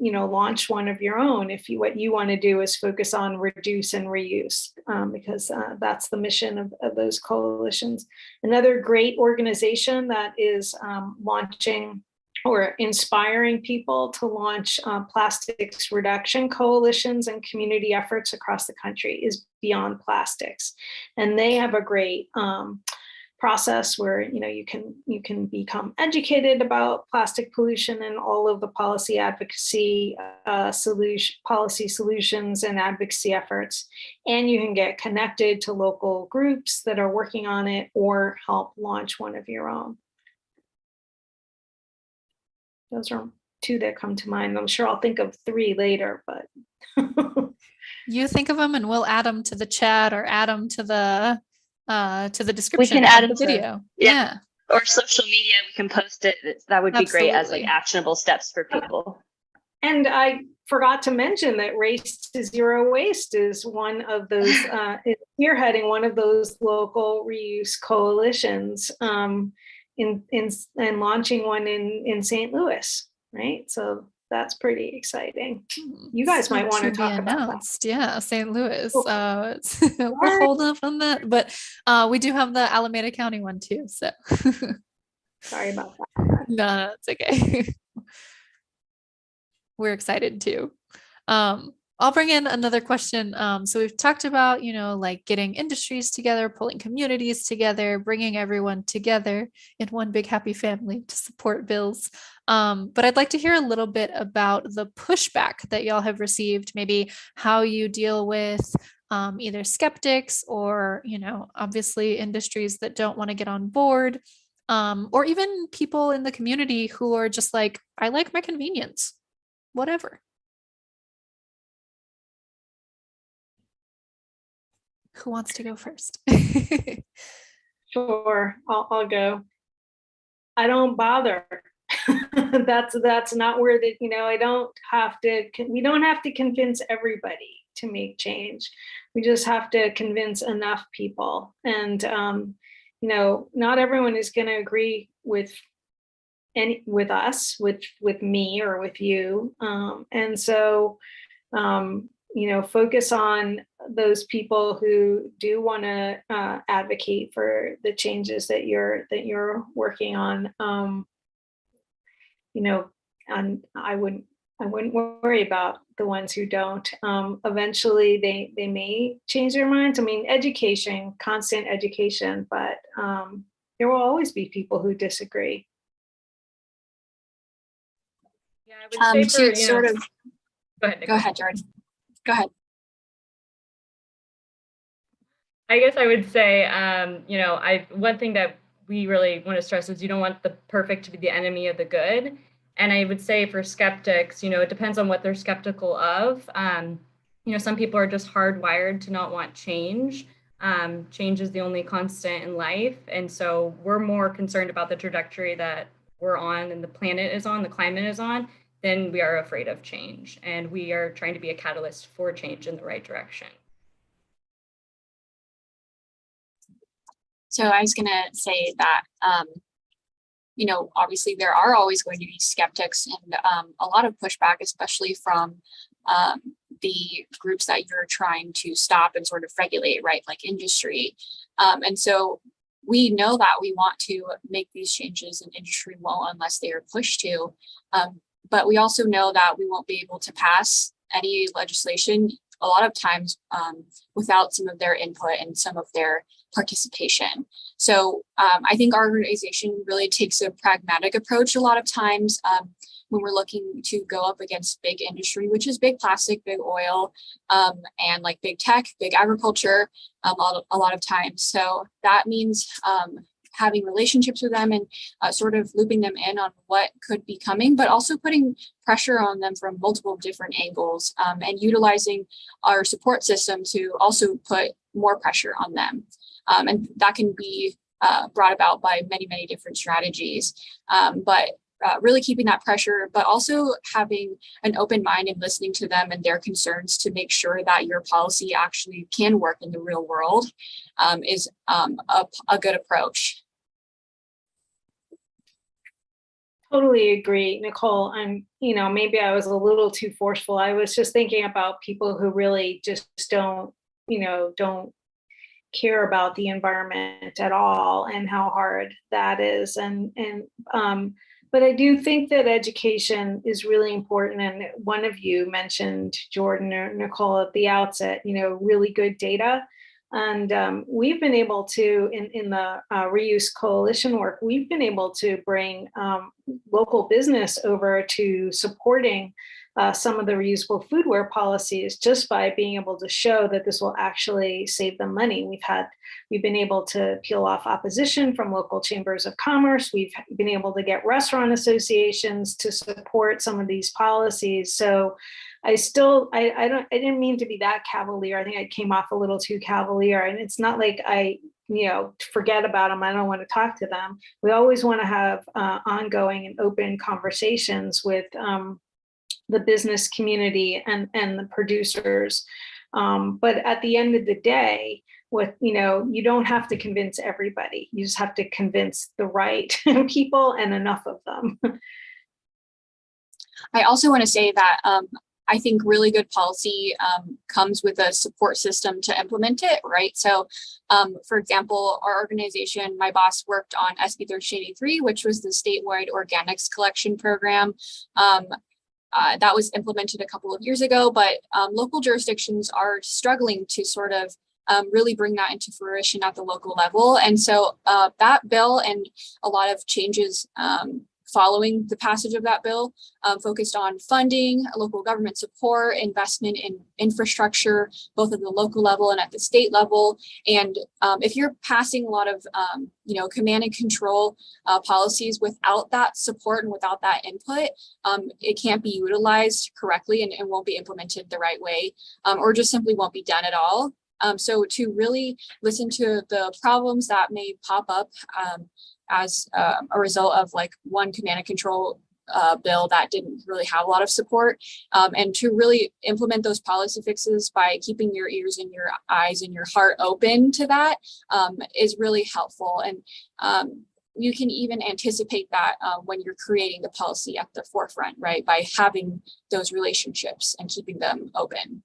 launch one of your own if what you want to do is focus on reduce and reuse, because that's the mission of those coalitions. Another great organization that is launching or inspiring people to launch plastics reduction coalitions and community efforts across the country is Beyond Plastics. And they have a great process where you can become educated about plastic pollution and all of the policy advocacy policy solutions and advocacy efforts, and you can get connected to local groups that are working on it or help launch one of your own. Those are two that come to mind. I'm sure I'll think of three later, but you think of them and we'll add them to the chat or add them to the description. We can add of the video. Yeah. Or social media, we can post it. That would be great as like actionable steps for people. And I forgot to mention that Race to Zero Waste is one of those, spearheading one of those local reuse coalitions, and launching one in St. Louis, right? So that's pretty exciting. You guys might want to talk about that. Yeah, St. Louis. We're holding up on that, but we do have the Alameda County one too. So sorry about that. No, it's okay. We're excited too. I'll bring in another question. So we've talked about, like getting industries together, pulling communities together, bringing everyone together in one big happy family to support bills. But I'd like to hear a little bit about the pushback that y'all have received, maybe how you deal with either skeptics or, obviously industries that don't want to get on board, or even people in the community who are just like, I like my convenience, whatever. Who wants to go first? Sure, I'll go. I don't bother. That's not where we don't have to convince everybody to make change. We just have to convince enough people. And, not everyone is going to agree with us, with me or with you. And so, focus on those people who do want to advocate for the changes that you're working on. And I wouldn't worry about the ones who don't. Eventually, they may change their minds. I mean, education, constant education, but there will always be people who disagree. Yeah, I would say Go ahead, Jordan. Go ahead. I guess I would say, one thing that we really want to stress is you don't want the perfect to be the enemy of the good. And I would say for skeptics, it depends on what they're skeptical of. Some people are just hardwired to not want change. Change is the only constant in life. And so we're more concerned about the trajectory that we're on and the planet is on, the climate is on, then we are afraid of change. And we are trying to be a catalyst for change in the right direction. So I was going to say that, obviously there are always going to be skeptics and a lot of pushback, especially from the groups that you're trying to stop and sort of regulate, right? Like industry. And so we know that we want to make these changes and industry won't unless they are pushed to. But we also know that we won't be able to pass any legislation a lot of times without some of their input and some of their participation. So I think our organization really takes a pragmatic approach a lot of times when we're looking to go up against big industry, which is big plastic, big oil, and like big tech, big agriculture, a lot of times. So that means having relationships with them and sort of looping them in on what could be coming, but also putting pressure on them from multiple different angles and utilizing our support system to also put more pressure on them. And that can be brought about by many, many different strategies. But really keeping that pressure, but also having an open mind and listening to them and their concerns to make sure that your policy actually can work in the real world is a good approach. Totally agree, Nicole. Maybe I was a little too forceful. I was just thinking about people who really just don't care about the environment at all and how hard that is. But I do think that education is really important. And one of you mentioned, Jordan or Nicole, at the outset, really good data. And we've been able to, in the Reuse Coalition work, we've been able to bring local business over to supporting some of the reusable foodware policies just by being able to show that this will actually save them money. We've been able to peel off opposition from local chambers of commerce. We've been able to get restaurant associations to support some of these policies. So I didn't mean to be that cavalier. I think I came off a little too cavalier, and it's not like I forget about them. I don't want to talk to them. We always want to have ongoing and open conversations with the business community and the producers. But at the end of the day, you don't have to convince everybody. You just have to convince the right people and enough of them. I also want to say that I think really good policy comes with a support system to implement it, right? So, for example, our organization, my boss worked on SB 1383, which was the statewide organics collection program. That was implemented a couple of years ago, but local jurisdictions are struggling to sort of really bring that into fruition at the local level. And so that bill and a lot of changes following the passage of that bill focused on funding, local government support, investment in infrastructure, both at the local level and at the state level. And if you're passing a lot of, command and control policies without that support and without that input, it can't be utilized correctly and won't be implemented the right way, or just simply won't be done at all. So to really listen to the problems that may pop up as a result of like one command and control bill that didn't really have a lot of support, and to really implement those policy fixes by keeping your ears and your eyes and your heart open to that is really helpful. And you can even anticipate that when you're creating the policy at the forefront, right? By having those relationships and keeping them open.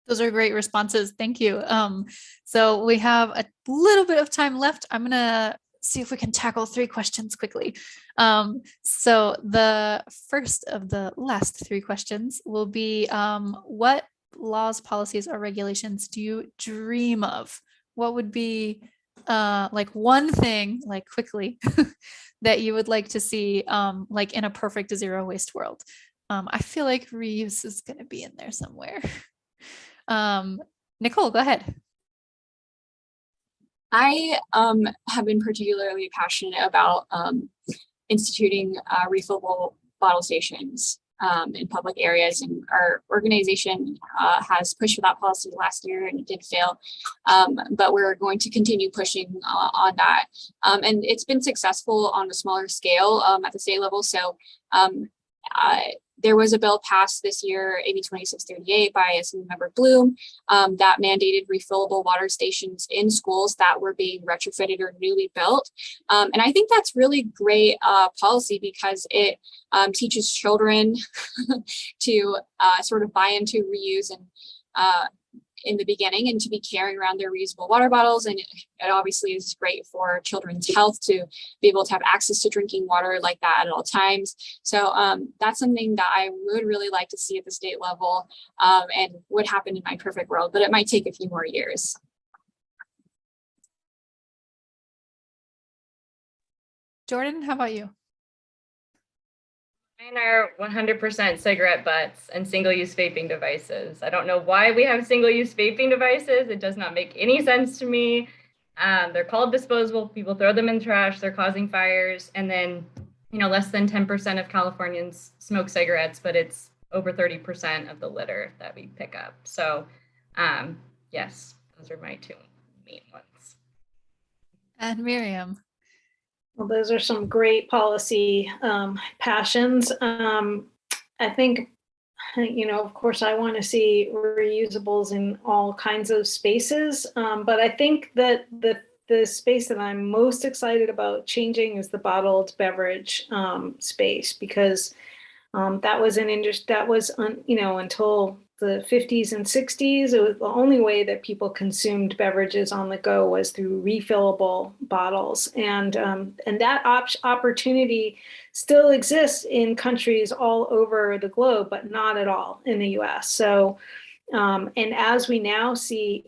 Those are great responses. Thank you. So we have a little bit of time left. I'm going to see if we can tackle 3 questions quickly. So the first of the last 3 questions will be, what laws, policies, or regulations do you dream of? What would be like one thing, like quickly, that you would like to see like in a perfect zero waste world? I feel like reuse is going to be in there somewhere. Nicole, go ahead. I have been particularly passionate about instituting refillable bottle stations in public areas, and our organization has pushed for that policy last year and it did fail, but we're going to continue pushing on that, and it's been successful on a smaller scale at the state level. So there was a bill passed this year, AB 2638 by Assemblymember Bloom, that mandated refillable water stations in schools that were being retrofitted or newly built. And I think that's really great policy because it teaches children to sort of buy into reuse and in the beginning, and to be carrying around their reusable water bottles. And it obviously is great for children's health to be able to have access to drinking water like that at all times. So that's something that I would really like to see at the state level, and would happen in my perfect world, but it might take a few more years. Jordan, how about you? Mine are 100% cigarette butts and single-use vaping devices. I don't know why we have single-use vaping devices. It does not make any sense to me. They're called disposable. People throw them in the trash. They're causing fires. And then, less than 10% of Californians smoke cigarettes, but it's over 30% of the litter that we pick up. So, yes, those are my 2 main ones. And Miriam. Well, those are some great policy passions. I think, of course, I want to see reusables in all kinds of spaces. But I think that the the space that I'm most excited about changing is the bottled beverage space, because that was an industry that was, until the 50s and 60s, it was the only way that people consumed beverages on the go was through refillable bottles, and that opportunity still exists in countries all over the globe, but not at all in the U.S. So, and as we now see,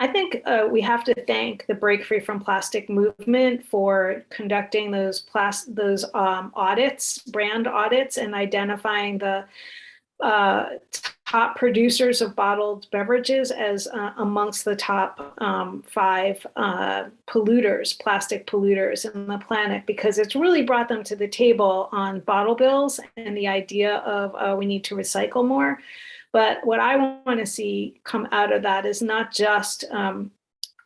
I think we have to thank the Break Free from Plastic movement for conducting those audits, brand audits, and identifying the top producers of bottled beverages as amongst the top 5 polluters, plastic polluters in the planet, because it's really brought them to the table on bottle bills and the idea of we need to recycle more. But what I want to see come out of that is not just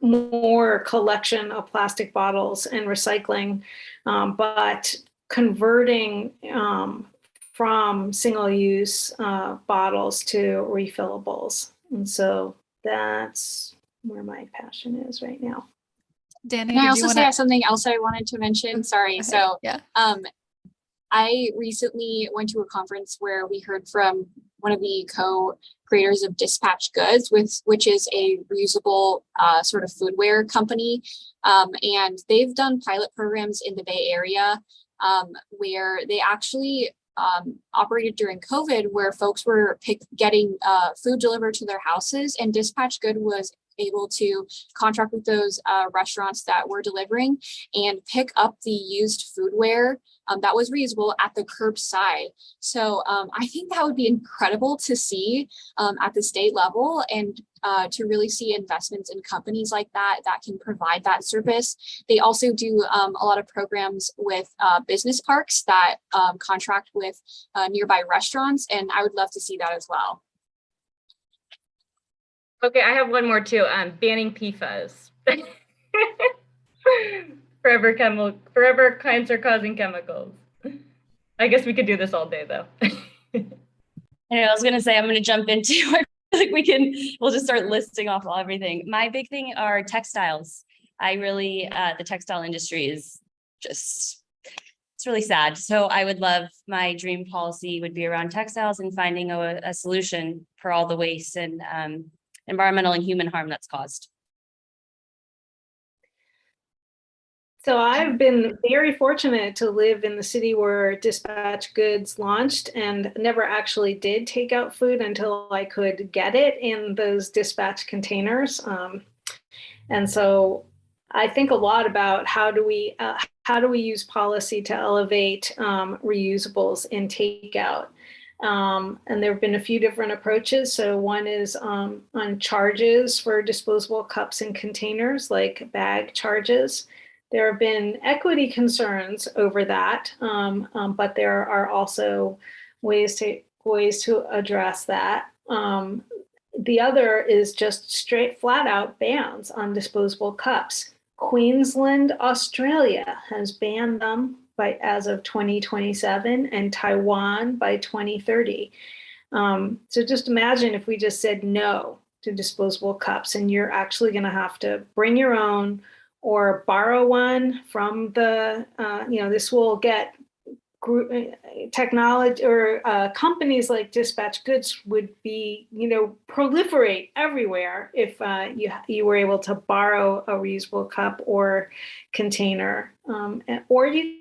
more collection of plastic bottles and recycling, but converting from single-use bottles to refillables. And so that's where my passion is right now. Danny, Can I did also you say want to? something else I wanted to mention? Sorry. So Yeah. I recently went to a conference where we heard from one of the co-creators of Dispatch Goods, which is a reusable sort of foodware company. And they've done pilot programs in the Bay Area where they actually operated during COVID, where folks were getting food delivered to their houses, and Dispatch Good was able to contract with those restaurants that were delivering and pick up the used foodware that was reusable at the curbside. So I think that would be incredible to see at the state level, and to really see investments in companies like that can provide that service. They also do a lot of programs with business parks that contract with nearby restaurants, and I would love to see that as well. Okay, I have one more too. Banning PFAS. forever cancer-causing chemicals. I guess we could do this all day though. I was gonna say, I'm gonna jump into we'll just start listing off everything. My big thing are textiles. The textile industry is just, it's really sad. So I would love, my dream policy would be around textiles and finding a solution for all the waste and environmental and human harm that's caused. So I've been very fortunate to live in the city where Dispatch Goods launched, and never actually did take out food until I could get it in those dispatch containers. And so I think a lot about how do we use policy to elevate reusables in takeout. And there have been a few different approaches. So one is on charges for disposable cups and containers, like bag charges. There have been equity concerns over that, but there are also ways to address that. The other is just straight flat out bans on disposable cups. Queensland, Australia has banned them as of 2027, and Taiwan by 2030. So just imagine if we just said no to disposable cups, and you're actually going to have to bring your own or borrow one from the, this will get technology, or companies like Dispatch Goods would be, proliferate everywhere if you were able to borrow a reusable cup or container, or you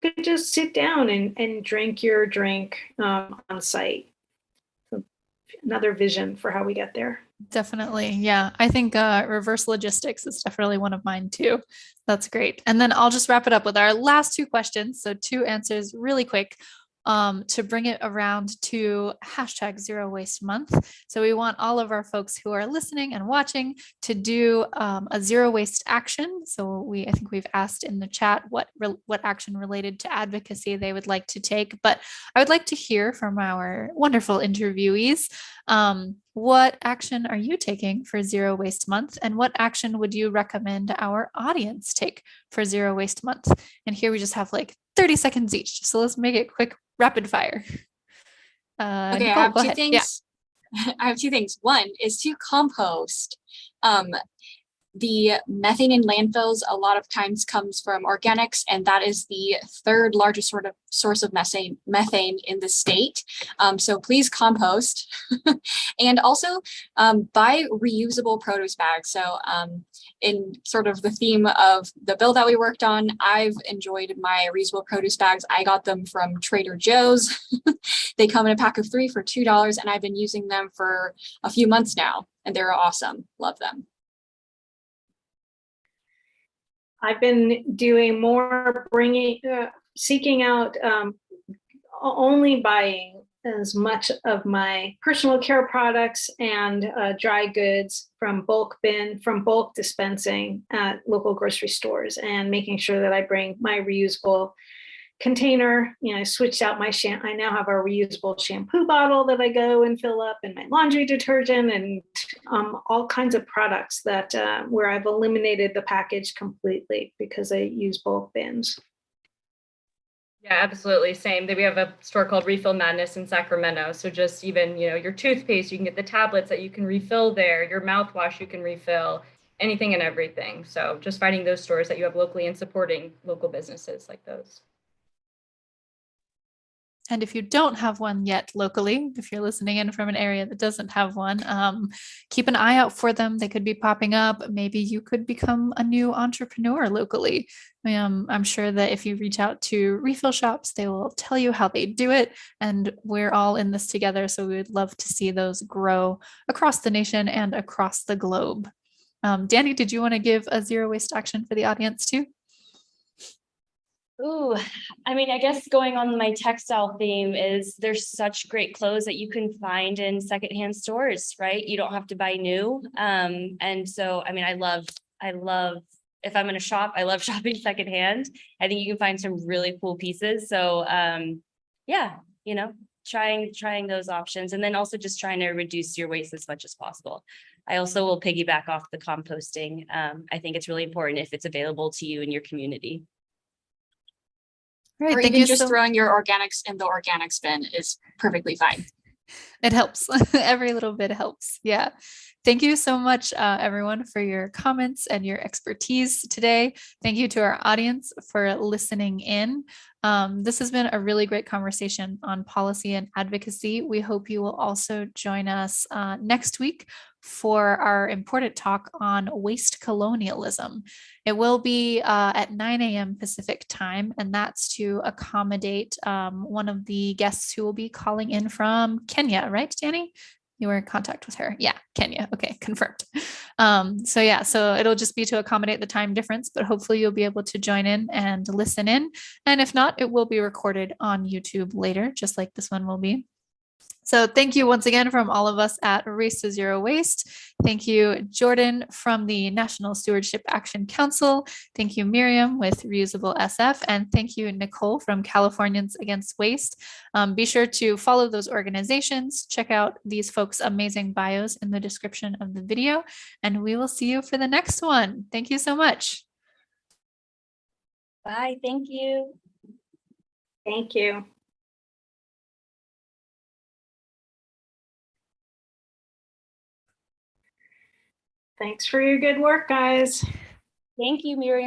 could just sit down and drink your drink on site. So another vision for how we get there. Definitely. Yeah. I think reverse logistics is definitely one of mine too. That's great. And then I'll just wrap it up with our last 2 questions. So 2 answers really quick to bring it around to #ZeroWasteMonth. So we want all of our folks who are listening and watching to do a zero waste action. So I think we've asked in the chat what action related to advocacy they would like to take, but I would like to hear from our wonderful interviewees. What action are you taking for Zero Waste Month, and what action would you recommend our audience take for Zero Waste Month? And here we just have like 30 seconds each. So let's make it quick, rapid fire. Okay, Nicole, I have go 2 ahead. things. Yeah. I have 2 things. One is to compost. The methane in landfills a lot of times comes from organics, and that is the third largest sort of source of methane in the state. So please compost. And also buy reusable produce bags. So in sort of the theme of the bill that we worked on, I've enjoyed my reusable produce bags. I got them from Trader Joe's. They come in a pack of 3 for $2, and I've been using them for a few months now, and they're awesome. Love them. I've been doing more seeking out only buying as much of my personal care products and dry goods from bulk dispensing at local grocery stores, and making sure that I bring my reusable container. I switched out my shampoo. I now have a reusable shampoo bottle that I go and fill up, and my laundry detergent, and all kinds of products that where I've eliminated the package completely because I use bulk bins. Yeah, absolutely. Same. We have a store called Refill Madness in Sacramento. So just even, your toothpaste, you can get the tablets that you can refill there, your mouthwash you can refill, anything and everything. So just finding those stores that you have locally and supporting local businesses like those. And if you don't have one yet locally, if you're listening in from an area that doesn't have one, keep an eye out for them. They could be popping up. Maybe you could become a new entrepreneur locally. I'm sure that if you reach out to refill shops, they will tell you how they do it. And we're all in this together. So we would love to see those grow across the nation and across the globe. Danny, did you want to give a zero waste action for the audience too? Ooh, I mean, I guess going on my textile theme is there's such great clothes that you can find in secondhand stores, right? You don't have to buy new. And so, I mean, I love, if I'm going to shop, I love shopping secondhand. I think you can find some really cool pieces. So, yeah, trying those options, and then also just trying to reduce your waste as much as possible. I also will piggyback off the composting. I think it's really important if it's available to you in your community. Right, or even just throwing your organics in the organics bin is perfectly fine. It helps. Every little bit helps. Yeah. Thank you so much, everyone, for your comments and your expertise today. Thank you to our audience for listening in. This has been a really great conversation on policy and advocacy. We hope you will also join us next week for our important talk on waste colonialism. It will be at 9 a.m. Pacific time, and that's to accommodate one of the guests who will be calling in from Kenya, right, Danny? You were in contact with her. Yeah, Kenya. Okay, confirmed. So it'll just be to accommodate the time difference, but hopefully you'll be able to join in and listen in. And if not, it will be recorded on YouTube later, just like this one will be. So thank you once again from all of us at Race to Zero Waste. Thank you, Jordan from the National Stewardship Action Council. Thank you, Miriam with Reusable SF. And thank you, Nicole from Californians Against Waste. Be sure to follow those organizations. Check out these folks' amazing bios in the description of the video. And we will see you for the next one. Thank you so much. Bye. Thank you. Thank you. Thanks for your good work, guys. Thank you, Miriam.